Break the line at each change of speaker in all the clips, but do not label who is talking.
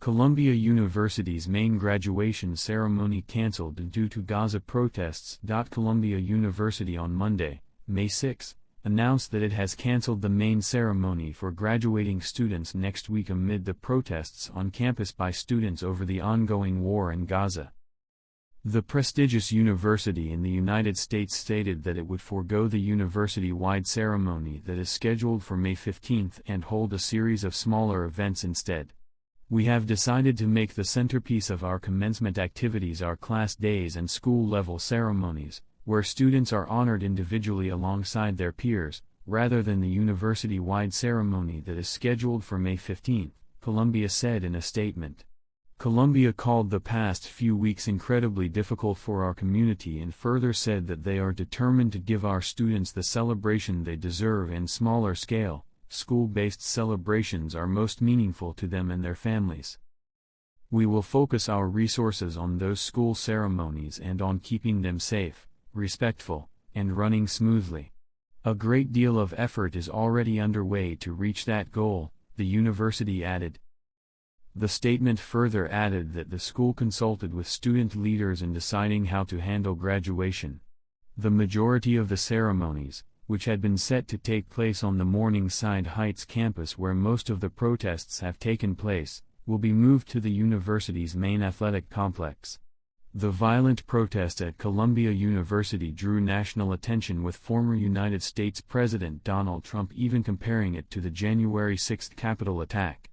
Columbia University's main graduation ceremony canceled due to Gaza protests. Columbia University on Monday, May 6, announced that it has canceled the main ceremony for graduating students next week amid the protests on campus by students over the ongoing war in Gaza. The prestigious university in the United States stated that it would forego the university-wide ceremony that is scheduled for May 15 and hold a series of smaller events instead. We have decided to make the centerpiece of our commencement activities our class days and school-level ceremonies, where students are honored individually alongside their peers, rather than the university-wide ceremony that is scheduled for May 15, Columbia said in a statement. Columbia called the past few weeks incredibly difficult for our community and further said that they are determined to give our students the celebration they deserve in smaller scale. School-based celebrations are most meaningful to them and their families. We will focus our resources on those school ceremonies and on keeping them safe, respectful, and running smoothly. A great deal of effort is already underway to reach that goal, the university added. The statement further added that the school consulted with student leaders in deciding how to handle graduation. The majority of the ceremonies, which had been set to take place on the Morningside Heights campus where most of the protests have taken place, will be moved to the university's main athletic complex. The violent protest at Columbia University drew national attention, with former United States President Donald Trump even comparing it to the January 6 Capitol attack.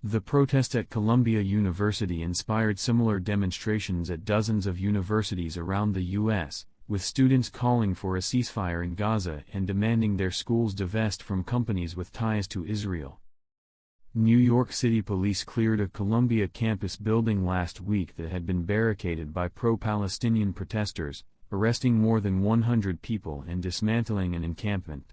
The protest at Columbia University inspired similar demonstrations at dozens of universities around the U.S., with students calling for a ceasefire in Gaza and demanding their schools divest from companies with ties to Israel. New York City police cleared a Columbia campus building last week that had been barricaded by pro-Palestinian protesters, arresting more than 100 people and dismantling an encampment.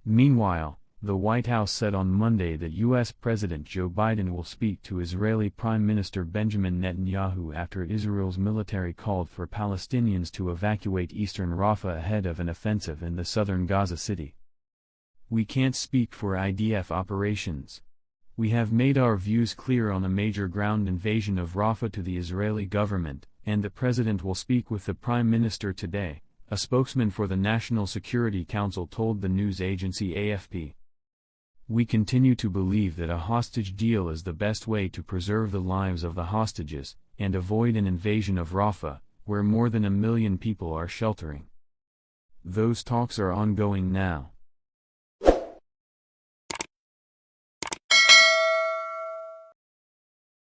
Meanwhile, the White House said on Monday that U.S. President Joe Biden will speak to Israeli Prime Minister Benjamin Netanyahu after Israel's military called for Palestinians to evacuate eastern Rafah ahead of an offensive in the southern Gaza city. "We can't speak for IDF operations. We have made our views clear on a major ground invasion of Rafah to the Israeli government, and the President will speak with the Prime Minister today," a spokesman for the National Security Council told the news agency AFP. "We continue to believe that a hostage deal is the best way to preserve the lives of the hostages, and avoid an invasion of Rafah, where more than 1 million people are sheltering. Those talks are ongoing now.